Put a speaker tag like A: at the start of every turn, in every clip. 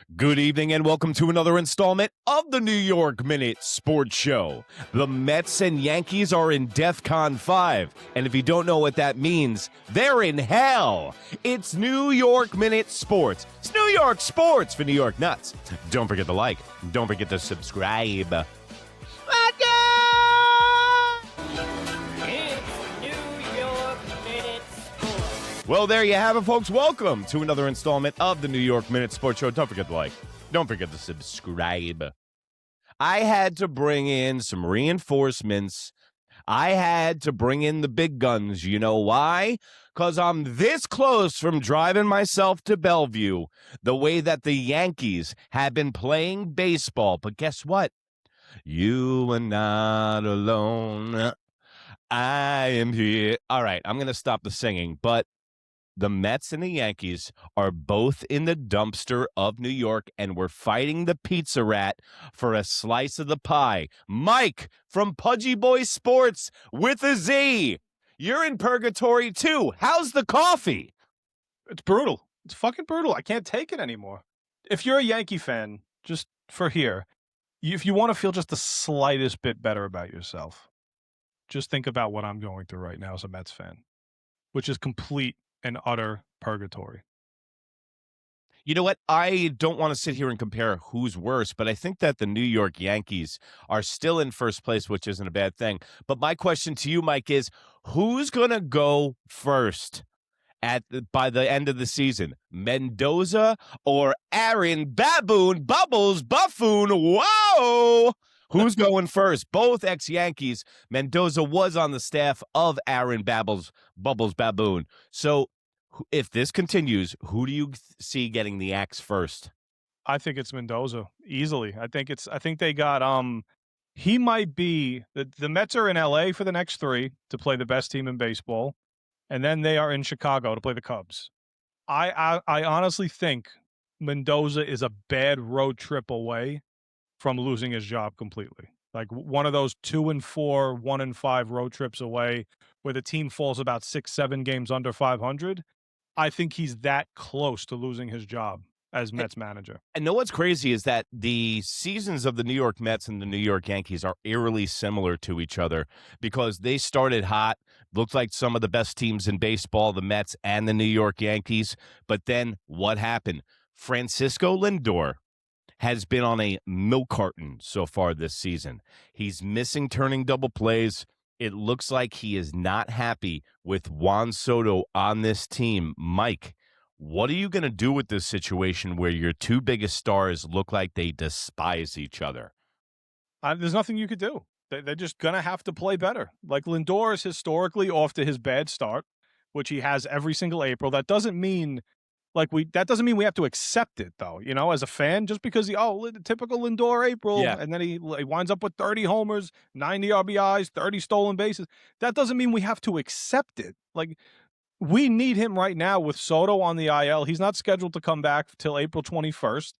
A: Good evening and welcome to another installment of the New York Minute Sports Show. The Mets and Yankees are in DEFCON 5, and if you don't know what that means, they're in hell. It's New York Minute Sports. It's New York sports for New York nuts. Don't forget to like. Don't forget to subscribe. Let's go! Well, there you have it, folks. Welcome to another installment of the New York Minute Sports Show. Don't forget to like. Don't forget to subscribe. I had to bring in some reinforcements. I had to bring in the big guns. You know why? Because I'm this close from driving myself to Bellevue the way that the Yankees have been playing baseball. But guess what? You are not alone. I am here. All right, I'm going to stop the singing, but the Mets and the Yankees are both in the dumpster of New York, and we're fighting the pizza rat for a slice of the pie. Mike from Pudgy Boy Sports with a Z. You're in purgatory, too. How's the coffee?
B: It's brutal. It's fucking brutal. I can't take it anymore. If you're a Yankee fan, just for here, if you want to feel just the slightest bit better about yourself, just think about what I'm going through right now as a Mets fan, which is complete and utter purgatory.
A: You know what? I don't want to sit here and compare who's worse, but I think that the New York Yankees are still in first place, which isn't a bad thing. But my question to you, Mike, is who's going to go first by the end of the season? Mendoza or Aaron Baboon, Bubbles, Buffoon? Whoa! Who's going first? Both ex-Yankees. Mendoza was on the staff of Aaron Bubbles Baboon. So if this continues, who do you see getting the axe first?
B: I think it's Mendoza easily. I think they got he might be the Mets are in LA for the next 3 to play the best team in baseball, and then they are in Chicago to play the Cubs. I honestly think Mendoza is a bad road trip away from losing his job completely. Like one of those 2-4, 1-5 road trips away where the team falls about 6-7 games under 500. I think he's that close to losing his job as Mets manager.
A: And know what's crazy is that the seasons of the New York Mets and the New York Yankees are eerily similar to each other because they started hot, looked like some of the best teams in baseball, the Mets and the New York Yankees. But then what happened? Francisco Lindor has been on a milk carton so far this season. He's missing turning double plays. It looks like he is not happy with Juan Soto on this team. Mike, what are you going to do with this situation where your two biggest stars look like they despise each other?
B: There's nothing you could do. They're just going to have to play better. Like Lindor is historically off to his bad start, which he has every single April. That doesn't mean we have to accept it, though, you know, as a fan, just because typical Lindor April,
A: Yeah.
B: and then he winds up with 30 homers, 90 RBIs, 30 stolen bases. That doesn't mean we have to accept it. Like, we need him right now with Soto on the IL. He's not scheduled to come back till April 21st.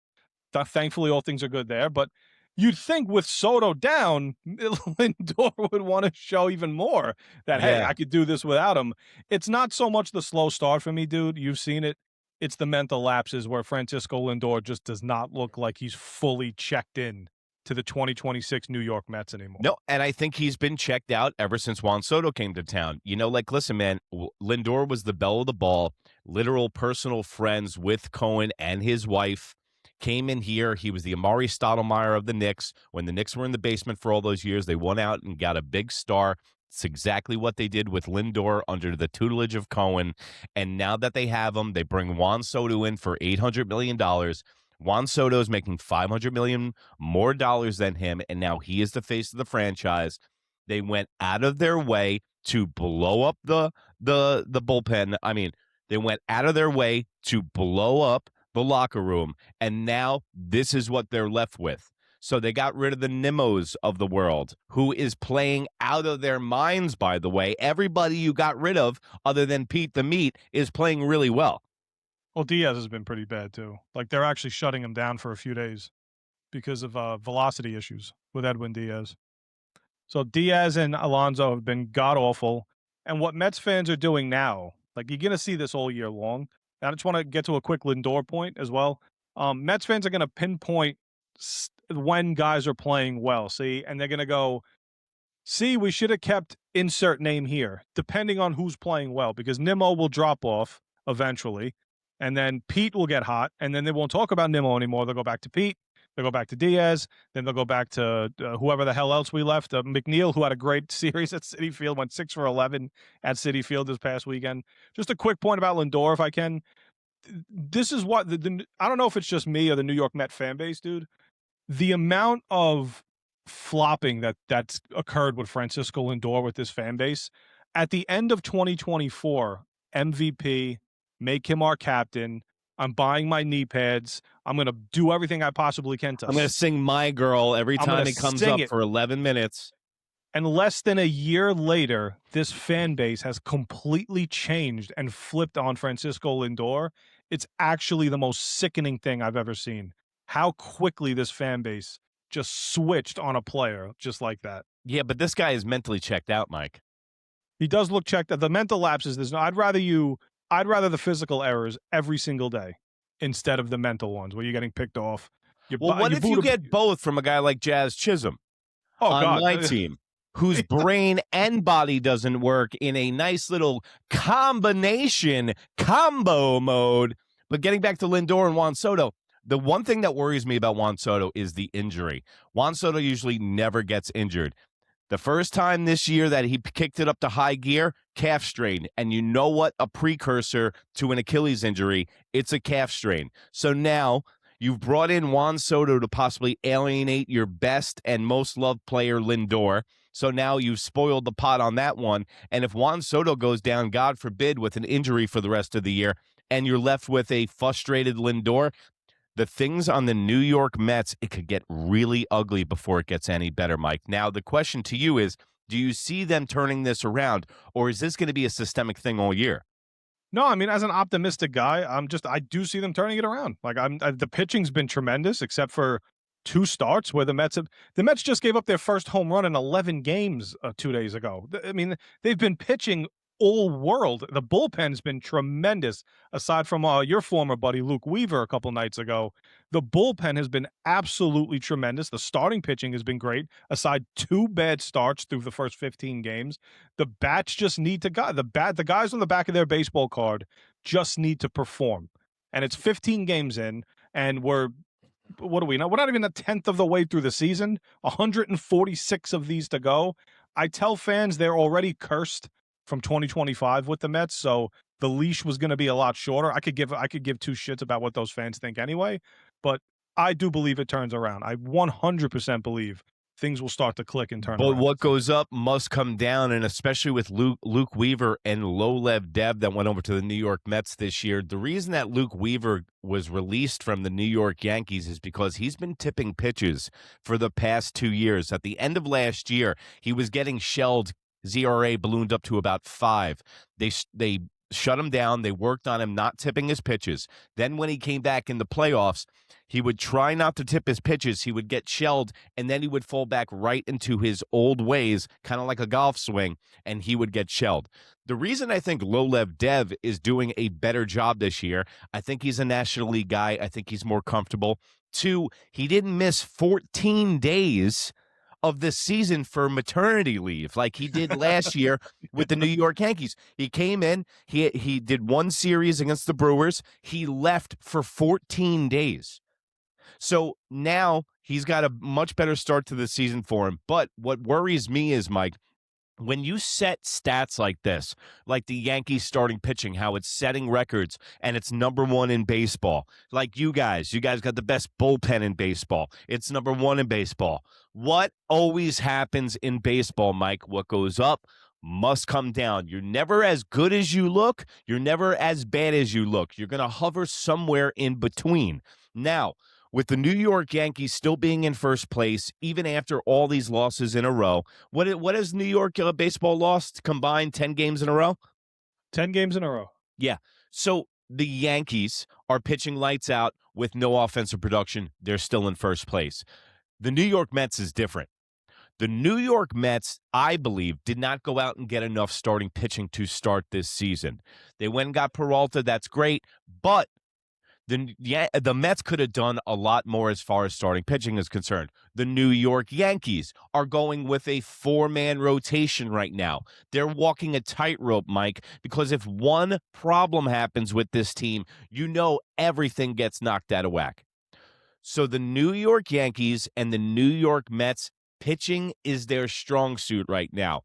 B: Thankfully, all things are good there, but you'd think with Soto down, Lindor would want to show even more that, hey, I could do this without him. It's not so much the slow start for me, dude. You've seen it. It's the mental lapses where Francisco Lindor just does not look like he's fully checked in to the 2026 New York Mets anymore.
A: No, and I think he's been checked out ever since Juan Soto came to town. You know, like, listen, man, Lindor was the belle of the ball, literal personal friends with Cohen and his wife. Came in here. He was the Amari Stoudemire of the Knicks. When the Knicks were in the basement for all those years, they went out and got a big star. It's exactly what they did with Lindor under the tutelage of Cohen. And now that they have him, they bring Juan Soto in for $800 million. Juan Soto is making $500 million more dollars than him, and now he is the face of the franchise. They went out of their way to blow up the bullpen. I mean, they went out of their way to blow up the locker room, and now this is what they're left with. So they got rid of the Nimos of the world, who is playing out of their minds, by the way. Everybody you got rid of, other than Pete the Meat, is playing really well.
B: Well, Diaz has been pretty bad, too. Like, they're actually shutting him down for a few days because of velocity issues with Edwin Diaz. So Diaz and Alonso have been god-awful. And what Mets fans are doing now, like, you're going to see this all year long. And I just want to get to a quick Lindor point as well. Mets fans are going to pinpoint when guys are playing well, see, and they're going to go, see, we should have kept insert name here, depending on who's playing well, because Nimmo will drop off eventually, and then Pete will get hot, and then they won't talk about Nimmo anymore. They'll go back to Pete. They'll go back to Diaz. Then they'll go back to whoever the hell else we left. McNeil, who had a great series at Citi Field, went 6 for 11 at Citi Field this past weekend. Just a quick point about Lindor, if I can. This is what I don't know if it's just me or the New York Met fan base, dude. The amount of flopping that's occurred with Francisco Lindor with this fan base at the end of 2024, MVP, make him our captain. I'm buying my knee pads. I'm going to do everything I possibly can to.
A: I'm going to sing My Girl every time it comes up for 11 minutes.
B: And less than a year later, this fan base has completely changed and flipped on Francisco Lindor. It's actually the most sickening thing I've ever seen. How quickly this fan base just switched on a player just like that.
A: Yeah, but this guy is mentally checked out, Mike.
B: He does look checked out. The mental lapses, there's no, I'd rather the physical errors every single day instead of the mental ones where you're getting picked off.
A: What if you get both from a guy like Jazz Chisholm on my team, whose brain and body doesn't work in a nice little combo mode? But getting back to Lindor and Juan Soto, the one thing that worries me about Juan Soto is the injury. Juan Soto usually never gets injured. The first time this year that he kicked it up to high gear, calf strain. And you know what? A precursor to an Achilles injury, it's a calf strain. So now you've brought in Juan Soto to possibly alienate your best and most loved player, Lindor. So now you've spoiled the pot on that one. And if Juan Soto goes down, God forbid, with an injury for the rest of the year, and you're left with a frustrated Lindor, the things on the New York Mets, it could get really ugly before it gets any better, Mike. Now, the question to you is, do you see them turning this around, or is this going to be a systemic thing all year?
B: No, I mean, as an optimistic guy, I do see them turning it around. Like the pitching's been tremendous, except for 2 starts where the Mets just gave up their first home run in 11 games 2 days ago. I mean, they've been pitching all world. The bullpen's been tremendous. Aside from your former buddy Luke Weaver a couple nights ago, the bullpen has been absolutely tremendous. The starting pitching has been great. Aside 2 bad starts through the first 15 games, the bats just need to go. The guys on the back of their baseball card just need to perform. And it's 15 games in, and what do we know? We're not even a 10th of the way through the season. 146 of these to go. I tell fans they're already cursed from 2025 with the Mets, so the leash was going to be a lot shorter. I could give 2 shits about what those fans think anyway, but I do believe it turns around. I 100% believe things will start to click and turn around.
A: But what goes up must come down, and especially with Luke Weaver and Lolev Dev that went over to the New York Mets this year, the reason that Luke Weaver was released from the New York Yankees is because he's been tipping pitches for the past 2 years. At the end of last year, he was getting shelled. ZRA ballooned up to about 5. They shut him down. They worked on him not tipping his pitches. Then when he came back in the playoffs, he would try not to tip his pitches. He would get shelled, and then he would fall back right into his old ways, kind of like a golf swing, and he would get shelled. The reason I think Lolev Dev is doing a better job this year, I think he's a National League guy. I think he's more comfortable. 2, he didn't miss 14 days of the season for maternity leave like he did last year with the New York Yankees. He came in, he did 1 series against the Brewers. He left for 14 days. So now he's got a much better start to the season for him. But what worries me is, Mike, when you set stats like this, like the Yankees starting pitching, how it's setting records and it's number 1 in baseball, like you guys got the best bullpen in baseball. It's number 1 in baseball. What always happens in baseball, Mike? What goes up must come down. You're never as good as you look. You're never as bad as you look. You're going to hover somewhere in between. Now, with the New York Yankees still being in first place, even after all these losses in a row, what has New York baseball lost combined 10 games in a row?
B: 10 games in a row.
A: Yeah. So the Yankees are pitching lights out with no offensive production. They're still in first place. The New York Mets is different. The New York Mets, I believe, did not go out and get enough starting pitching to start this season. They went and got Peralta. That's great. But The Mets could have done a lot more as far as starting pitching is concerned. The New York Yankees are going with a 4-man rotation right now. They're walking a tightrope, Mike, because if one problem happens with this team, you know everything gets knocked out of whack. So the New York Yankees and the New York Mets, pitching is their strong suit right now.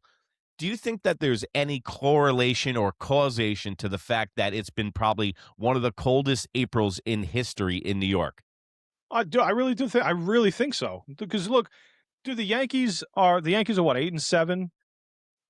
A: Do you think that there's any correlation or causation to the fact that it's been probably one of the coldest Aprils in history in New York?
B: I really do think. I really think so. Because look, dude, the Yankees are what, 8-7,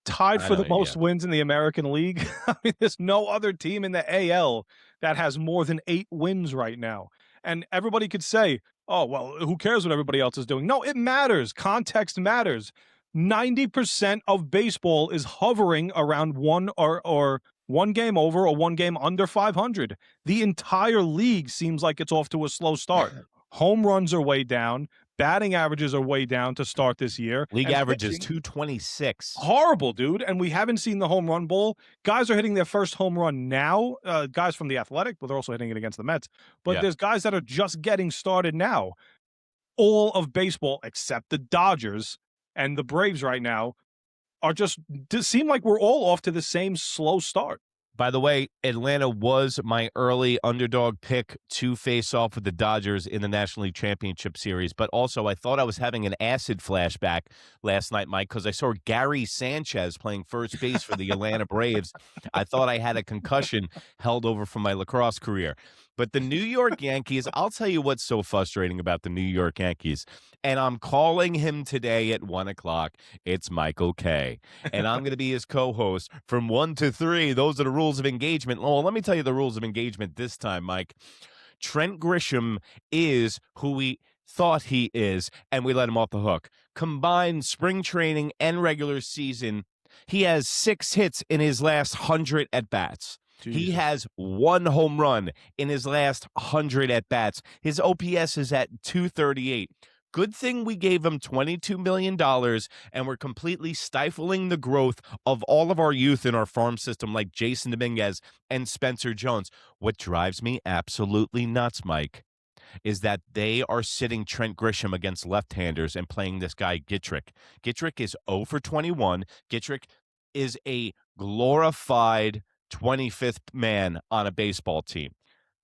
B: tied
A: I
B: for
A: know,
B: the most
A: yeah.
B: wins in the American League. I mean, there's no other team in the AL that has more than 8 wins right now. And everybody could say, "Oh, well, who cares what everybody else is doing?" No, it matters. Context matters. 90% of baseball is hovering around one game over or one game under 500. The entire league seems like it's off to a slow start. Home runs are way down. Batting averages are way down to start this year.
A: League
B: And
A: average is
B: pitching,
A: 226.
B: horrible, dude. And we haven't seen the home run ball. Guys are hitting their first home run now. Guys from the Athletic, but they're also hitting it against the Mets. But
A: Yeah.
B: there's guys that are just getting started now. All of baseball, except the Dodgers and the Braves right now, are just seem like we're all off to the same slow start.
A: By the way, Atlanta was my early underdog pick to face off with the Dodgers in the National League Championship Series. But also, I thought I was having an acid flashback last night, Mike, because I saw Gary Sanchez playing first base for the Atlanta Braves. I thought I had a concussion held over from my lacrosse career. But the New York Yankees, I'll tell you what's so frustrating about the New York Yankees. And I'm calling him today at 1 o'clock. It's Michael K. And I'm going to be his co-host from 1 to 3. Those are the rules of engagement. Well, let me tell you the rules of engagement this time, Mike. Trent Grisham is who we thought he is, and we let him off the hook. Combined spring training and regular season, he has 6 hits in his last 100 at-bats. He has 1 home run in his last 100 at-bats. His OPS is at 238. Good thing we gave him $22 million, and we're completely stifling the growth of all of our youth in our farm system like Jason Dominguez and Spencer Jones. What drives me absolutely nuts, Mike, is that they are sitting Trent Grisham against left-handers and playing this guy Gittrick. Gittrick is 0 for 21. Gittrick is a glorified 25th man on a baseball team.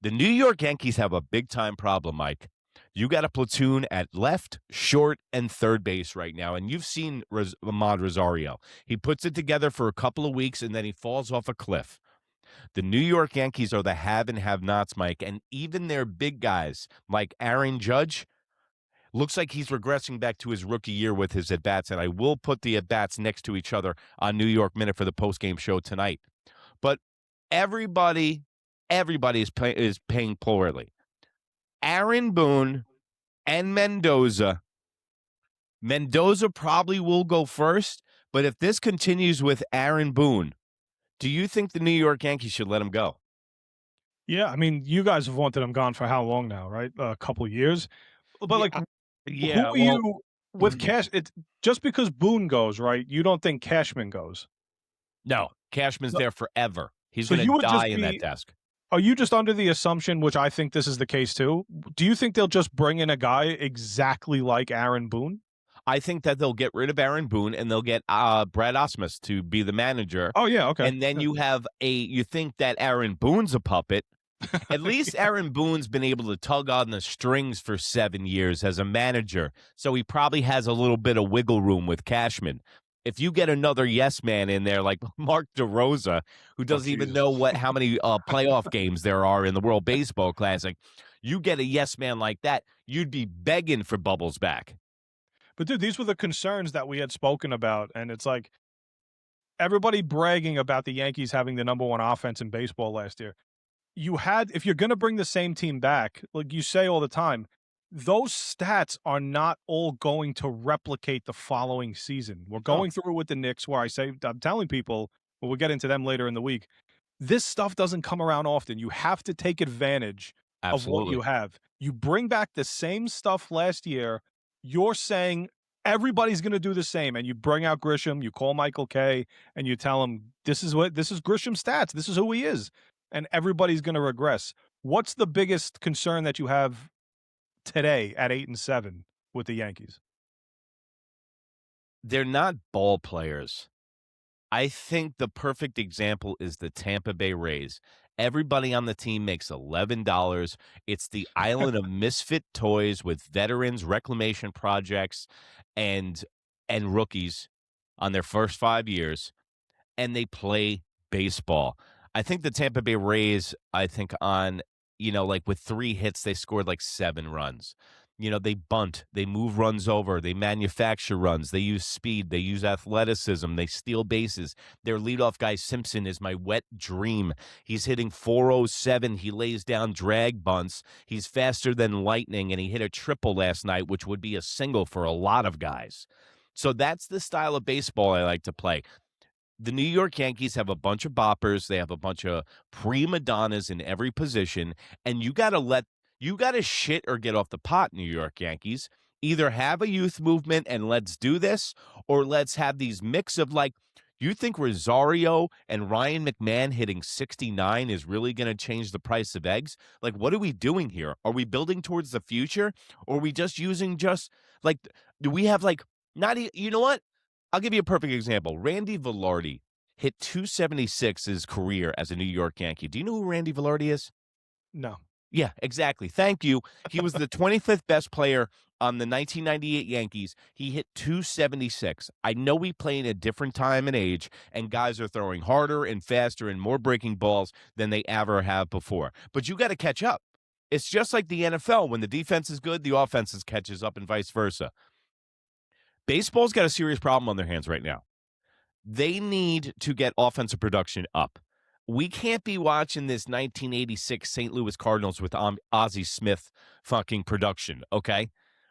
A: The New York Yankees have a big-time problem, Mike. You got a platoon at left, short, and third base right now, and you've seen Ahmad Rosario. He puts it together for a couple of weeks, and then he falls off a cliff. The New York Yankees are the have and have-nots, Mike, and even their big guys like Aaron Judge looks like he's regressing back to his rookie year with his at-bats, and I will put the at-bats next to each other on New York Minute for the postgame show tonight. But everybody is paying poorly. Aaron Boone and Mendoza. Mendoza probably will go first, but if this continues with Aaron Boone, do you think the New York Yankees should let him go?
B: Yeah, I mean, you guys have wanted him gone for how long now, right? A couple of years. But who are you with Cash? It's just because Boone goes, right? You don't think Cashman goes?
A: No, Cashman's there forever. He's
B: So
A: going
B: you
A: to
B: would
A: die
B: just
A: in that
B: be-
A: desk.
B: Are you just under the assumption, which I think this is the case too? Do you think they'll just bring in a guy exactly like Aaron Boone?
A: I think that they'll get rid of Aaron Boone and they'll get Brad Osmus to be the manager.
B: Oh yeah, okay.
A: And then you think that Aaron Boone's a puppet. At least Aaron Boone's been able to tug on the strings for 7 years as a manager, so he probably has a little bit of wiggle room with Cashman. If you get another yes man in there like Mark DeRosa, who doesn't even know how many playoff games there are in the World Baseball Classic, you get a yes man like that, you'd be begging for Bubbles back.
B: But dude, these were the concerns that we had spoken about, and it's like everybody bragging about the Yankees having the number 1 offense in baseball last year. If you're going to bring the same team back, like you say all the time, those stats are not all going to replicate the following season. We're going through it with the Knicks, where I'm telling people, well, we'll get into them later in the week. This stuff doesn't come around often. You have to take advantage of what you have. You bring back the same stuff last year. You're saying everybody's going to do the same, and you bring out Grisham, you call Michael K, and you tell him this is Grisham's stats. This is who he is, and everybody's going to regress. What's the biggest concern that you have today at 8-7 with the Yankees?
A: They're not ball players. I think the perfect example is the Tampa Bay Rays. Everybody on the team makes $11. It's the island of misfit toys with veterans, reclamation projects, and rookies on their first 5 years, and they play baseball. I think the Tampa Bay Rays, I think on, like with 3 hits, they scored like 7 runs. They bunt, they move runs over, they manufacture runs, they use speed, they use athleticism, they steal bases. Their leadoff guy, Simpson, is my wet dream. He's hitting 407. He lays down drag bunts. He's faster than lightning, and he hit a triple last night, which would be a single for a lot of guys. So that's the style of baseball I like to play. The New York Yankees have a bunch of boppers. They have a bunch of prima donnas in every position, and you got to shit or get off the pot, New York Yankees. Either have a youth movement and let's do this, or let's have these mix of like, you think Rosario and Ryan McMahon hitting 69 is really going to change the price of eggs? Like, what are we doing here? Are we building towards the future, or are we just using like, do we have like, not, you know what? I'll give you a perfect example. Randy Velarde hit 276 his career as a New York Yankee. Do you know who Randy Velarde is?
B: No.
A: Yeah, exactly. Thank you. He was the 25th best player on the 1998 Yankees. He hit 276. I know we play in a different time and age, and guys are throwing harder and faster and more breaking balls than they ever have before. But you got to catch up. It's just like the NFL. When the defense is good, the offense catches up and vice versa. Baseball's got a serious problem on their hands right now. They need to get offensive production up. We can't be watching this 1986 St. Louis Cardinals with Ozzie Smith fucking production, okay?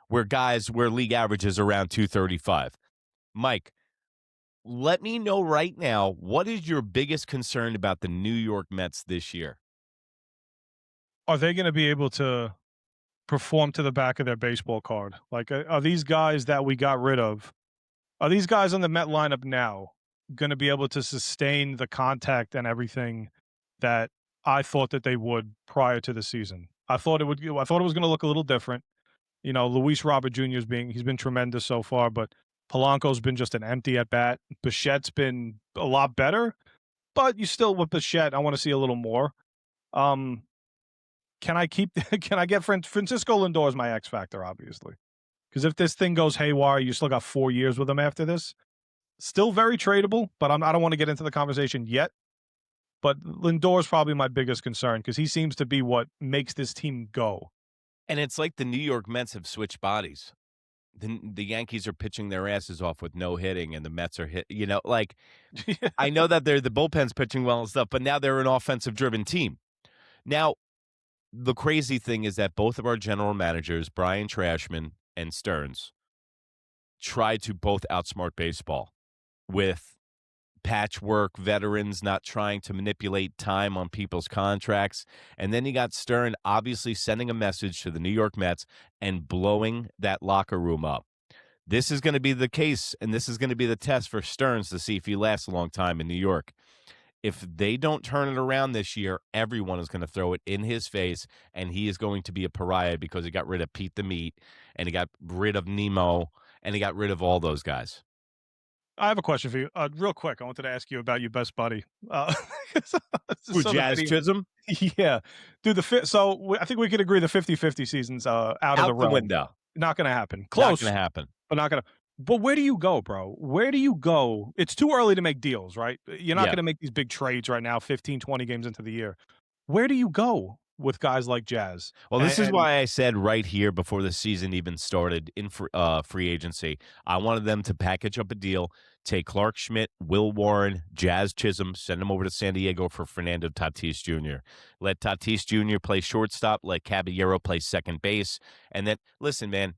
A: Where league average is around 235. Mike, let me know right now, what is your biggest concern about the New York Mets this year?
B: Are they going to be able to perform to the back of their baseball card? Like, are these guys that we got rid of, are these guys on the Met lineup now going to be able to sustain the contact and everything that I thought that they would prior to the season? I thought it was going to look a little different. Luis Robert Jr. He's been tremendous so far, but Polanco's been just an empty at bat. Bichette's been a lot better, but you still with Bichette, I want to see a little more. Can I get Francisco Lindor as my X factor, obviously? Because if this thing goes haywire, you still got 4 years with him after this. Still very tradable, but I don't want to get into the conversation yet. But Lindor's probably my biggest concern because he seems to be what makes this team go.
A: And it's like the New York Mets have switched bodies. The Yankees are pitching their asses off with no hitting, and the Mets are hit. I know that the bullpen's pitching well and stuff, but now they're an offensive-driven team. Now, the crazy thing is that both of our general managers, Brian Trashman and Stearns, tried to both outsmart baseball with patchwork veterans not trying to manipulate time on people's contracts. And then you got Stern obviously sending a message to the New York Mets and blowing that locker room up. This is going to be the case, and this is going to be the test for Stearns to see if he lasts a long time in New York. If they don't turn it around this year, everyone is going to throw it in his face, and he is going to be a pariah because he got rid of Pete the Meat, and he got rid of Nemo, and he got rid of all those guys.
B: I have a question for you. Real quick, I wanted to ask you about your best buddy.
A: Jazz Chisholm?
B: Yeah. Dude, I think we could agree the 50-50 season's out of the realm.
A: Window.
B: Not going to happen. Close.
A: Not going to happen.
B: But not going to. But where do you go, bro? Where do you go? It's too early to make deals, right? You're not going to make these big trades right now, 15, 20 games into the year. Where do you go with guys like Jazz?
A: Well, this is why I said right here before the season even started in free agency, I wanted them to package up a deal, take Clark Schmidt, Will Warren, Jazz Chisholm, send them over to San Diego for Fernando Tatis Jr. Let Tatis Jr. play shortstop, let Caballero play second base, and then, listen, man,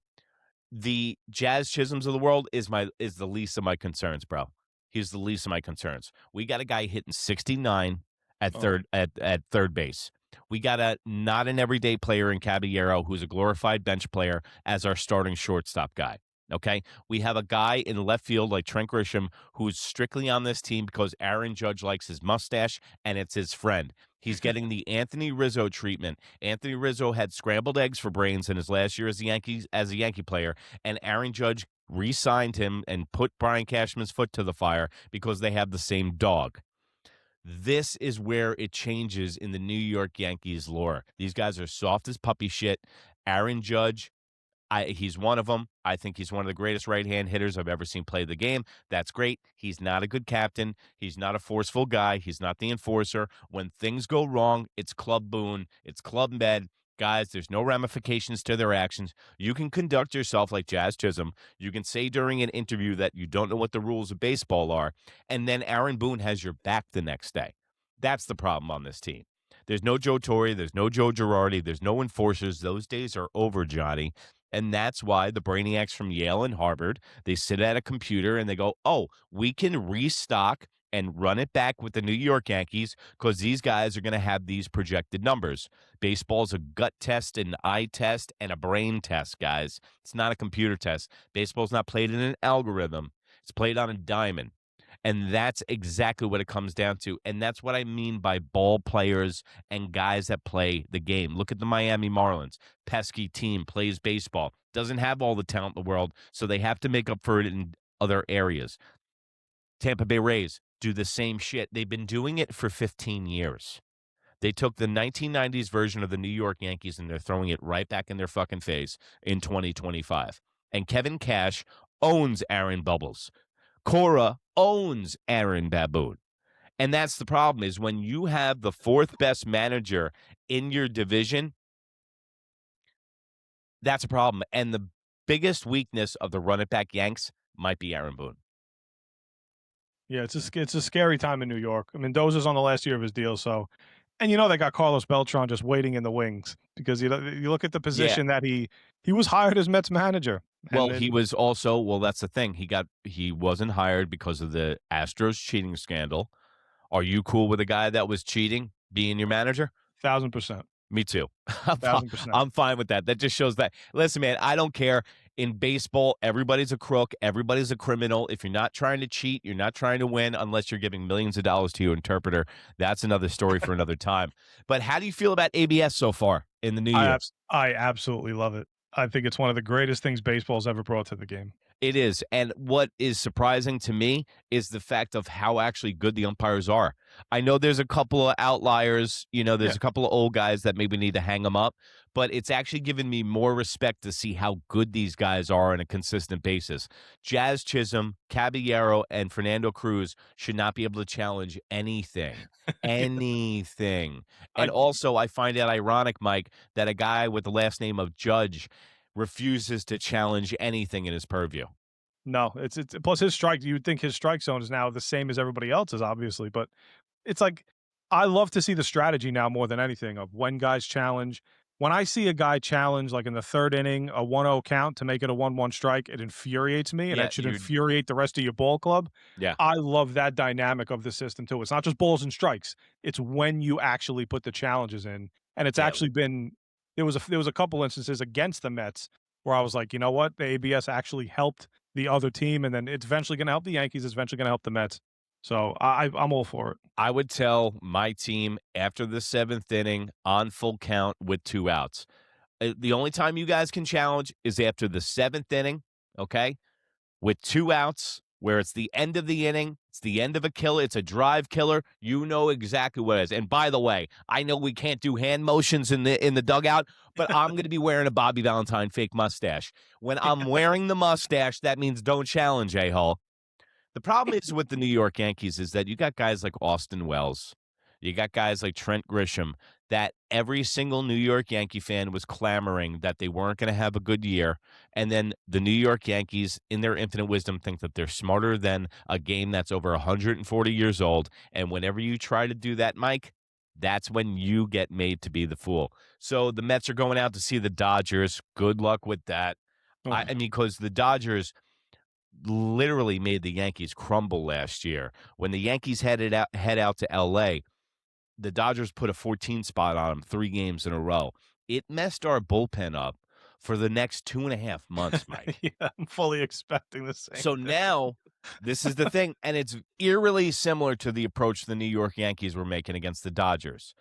A: the Jazz Chisholms of the world is the least of my concerns, bro. He's the least of my concerns. We got a guy hitting 69 at third base. We got not an everyday player in Caballero who's a glorified bench player as our starting shortstop guy. Okay. We have a guy in left field like Trent Grisham who's strictly on this team because Aaron Judge likes his mustache and it's his friend. He's getting the Anthony Rizzo treatment. Anthony Rizzo had scrambled eggs for brains in his last year as a Yankee player, and Aaron Judge re-signed him and put Brian Cashman's foot to the fire because they have the same dog. This is where it changes in the New York Yankees lore. These guys are soft as puppy shit. Aaron Judge, he's one of them. I think he's one of the greatest right-hand hitters I've ever seen play the game. That's great. He's not a good captain. He's not a forceful guy. He's not the enforcer. When things go wrong, it's Club Boone. It's Club Med. Guys, there's no ramifications to their actions. You can conduct yourself like Jazz Chisholm. You can say during an interview that you don't know what the rules of baseball are, and then Aaron Boone has your back the next day. That's the problem on this team. There's no Joe Torre. There's no Joe Girardi. There's no enforcers. Those days are over, Johnny. And that's why the brainiacs from Yale and Harvard, they sit at a computer and they go, oh, we can restock and run it back with the New York Yankees because these guys are going to have these projected numbers. Baseball's a gut test, an eye test, and a brain test, guys. It's not a computer test. Baseball's not played in an algorithm. It's played on a diamond. And that's exactly what it comes down to. And that's what I mean by ball players and guys that play the game. Look at the Miami Marlins. Pesky team, plays baseball, doesn't have all the talent in the world, so they have to make up for it in other areas. Tampa Bay Rays do the same shit. They've been doing it for 15 years. They took the 1990s version of the New York Yankees and they're throwing it right back in their fucking face in 2025. And Kevin Cash owns Aaron Bubbles. Cora owns Aaron Baboon. And that's the problem is when you have the fourth best manager in your division, that's a problem. And the biggest weakness of the run-it-back Yanks might be Aaron Boone.
B: Yeah, it's a scary time in New York. I mean, Mendoza's on the last year of his deal, so and they got Carlos Beltran just waiting in the wings because you look at the position that he was hired as Mets manager.
A: Well, he was also that's the thing. He wasn't hired because of the Astros cheating scandal. Are you cool with a guy that was cheating being your manager?
B: 1,000%.
A: Me too.
B: 1,000%.
A: I'm fine with that. That just shows that. Listen, man, I don't care. In baseball, everybody's a crook. Everybody's a criminal. If you're not trying to cheat, you're not trying to win unless you're giving millions of dollars to your interpreter. That's another story for another time. But how do you feel about ABS so far in the new year?
B: I absolutely love it. I think it's one of the greatest things baseball's ever brought to the game.
A: It is. And what is surprising to me is the fact of how actually good the umpires are. I know there's a couple of outliers, there's a couple of old guys that maybe need to hang them up, but it's actually given me more respect to see how good these guys are on a consistent basis. Jazz Chisholm, Caballero, and Fernando Cruz should not be able to challenge anything. Anything. And also, I find it ironic, Mike, that a guy with the last name of Judge refuses to challenge anything in his purview.
B: No, it's plus his strike. You would think his strike zone is now the same as everybody else's, obviously, but it's like I love to see the strategy now more than anything of when guys challenge. When I see a guy challenge like in the third inning, a 1-0 count to make it a 1-1 strike, it infuriates me, and it should infuriate the rest of your ball club.
A: Yeah,
B: I love that dynamic of the system too. It's not just balls and strikes; it's when you actually put the challenges in, and it's actually been. There was a couple instances against the Mets where I was like, you know what, the ABS actually helped the other team, and then it's eventually going to help the Yankees. It's eventually going to help the Mets. So I'm all for it.
A: I would tell my team after the seventh inning on full count with 2 outs. The only time you guys can challenge is after the seventh inning, okay, with 2 outs, where it's the end of the inning, it's the end of a killer, it's a drive killer. You know exactly what it is. And by the way, I know we can't do hand motions in the dugout, but I'm going to be wearing a Bobby Valentine fake mustache. When I'm wearing the mustache, that means don't challenge, a-hole. The problem is with the New York Yankees is that you got guys like Austin Wells. You got guys like Trent Grisham that every single New York Yankee fan was clamoring that they weren't going to have a good year. And then the New York Yankees, in their infinite wisdom, think that they're smarter than a game that's over 140 years old. And whenever you try to do that, Mike, that's when you get made to be the fool. So the Mets are going out to see the Dodgers. Good luck with that. I mean, because the Dodgers literally made the Yankees crumble last year. When the Yankees head out to L.A., the Dodgers put a 14 spot on them 3 games in a row. It messed our bullpen up for the next 2.5 months, Mike.
B: Yeah, I'm fully expecting the same.
A: So now, this is the thing, and it's eerily similar to the approach the New York Yankees were making against the Dodgers.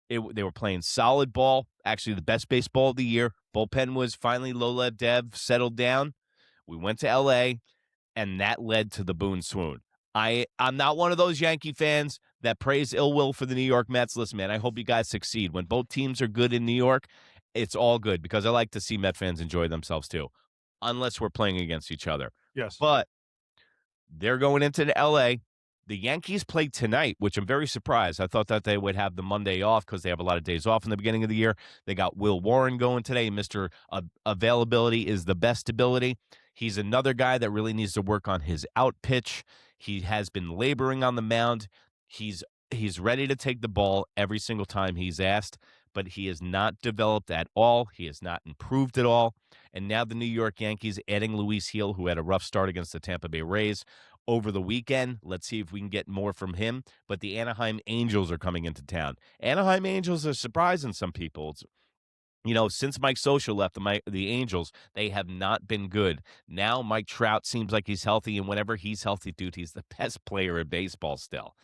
A: They were playing solid ball, actually the best baseball of the year. Bullpen was finally low-lev dev, settled down. We went to L.A., and that led to the Boone swoon. I'm not one of those Yankee fans that praise ill will for the New York Mets. Listen, man, I hope you guys succeed. When both teams are good in New York, it's all good because I like to see Met fans enjoy themselves too, unless we're playing against each other.
B: Yes.
A: But they're going into the L.A. The Yankees play tonight, which I'm very surprised. I thought that they would have the Monday off because they have a lot of days off in the beginning of the year. They got Will Warren going today. Mr. Availability is the best ability. He's another guy that really needs to work on his out pitch. He has been laboring on the mound. He's ready to take the ball every single time he's asked, but he has not developed at all. He has not improved at all. And now the New York Yankees adding Luis Gil, who had a rough start against the Tampa Bay Rays over the weekend. Let's see if we can get more from him. But the Anaheim Angels are coming into town. Anaheim Angels are surprising some people. Since Mike Scioscia left the Angels, they have not been good. Now Mike Trout seems like he's healthy, and whenever he's healthy, dude, he's the best player in baseball still.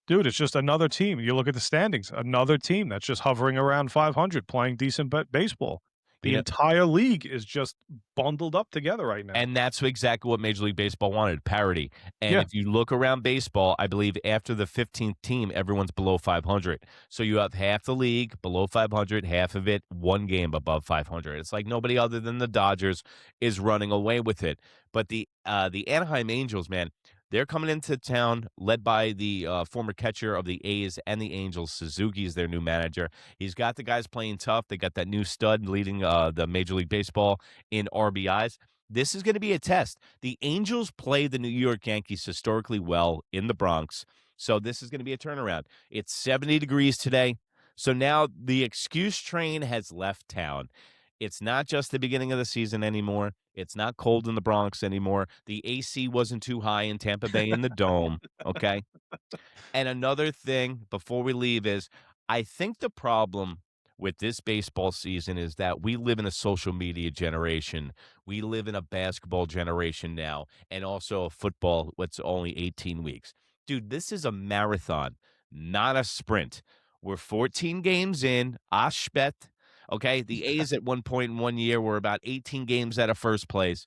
B: Dude, it's just another team. You look at the standings, another team that's just hovering around 500, playing decent baseball. The entire league is just bundled up together right now.
A: And that's exactly what Major League Baseball wanted, parity. And if you look around baseball, I believe after the 15th team, everyone's below 500. So you have half the league below 500, half of it one game above 500. It's like nobody other than the Dodgers is running away with it. But the Anaheim Angels, man, they're coming into town, led by the former catcher of the A's and the Angels. Suzuki is their new manager. He's got the guys playing tough. They got that new stud leading the Major League Baseball in RBIs. This is going to be a test. The Angels play the New York Yankees historically well in the Bronx, so this is going to be a turnaround. It's 70 degrees today, so now the excuse train has left town. It's not just the beginning of the season anymore. It's not cold in the Bronx anymore. The AC wasn't too high in Tampa Bay in the Dome, okay? And another thing before we leave is I think the problem with this baseball season is that we live in a social media generation. We live in a basketball generation now, and also a football, what's only 18 weeks. Dude, this is a marathon, not a sprint. We're 14 games in, Ashbet. Okay, the A's at one point in 1 year were about 18 games out of first place.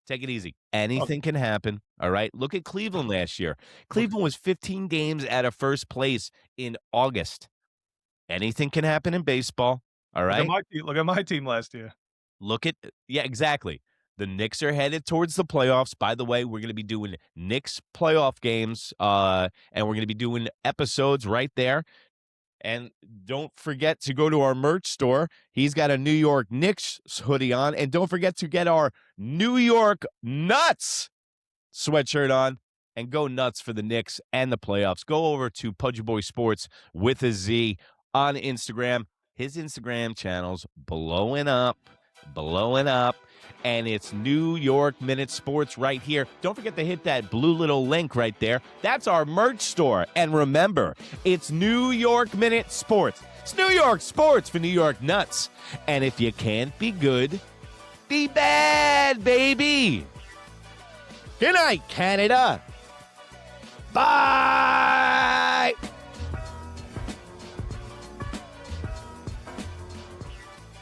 A: Take it easy. Anything can happen, all right? Look at Cleveland last year. Cleveland was 15 games out of first place in August. Anything can happen in baseball, all right?
B: Look at my team last year.
A: Yeah, exactly. The Knicks are headed towards the playoffs. By the way, we're going to be doing Knicks playoff games, and we're going to be doing episodes right there. And don't forget to go to our merch store. He's got a New York Knicks hoodie on. And don't forget to get our New York Nuts sweatshirt on. And go nuts for the Knicks and the playoffs. Go over to Pudgy Boy Sports with a Z on Instagram. His Instagram channel's blowing up. And it's New York Minute Sports right here. Don't forget to hit that blue little link right there. That's our merch store. And remember, it's New York Minute Sports. It's New York Sports for New York Nuts. And if you can't be good, be bad, baby. Good night, Canada. Bye.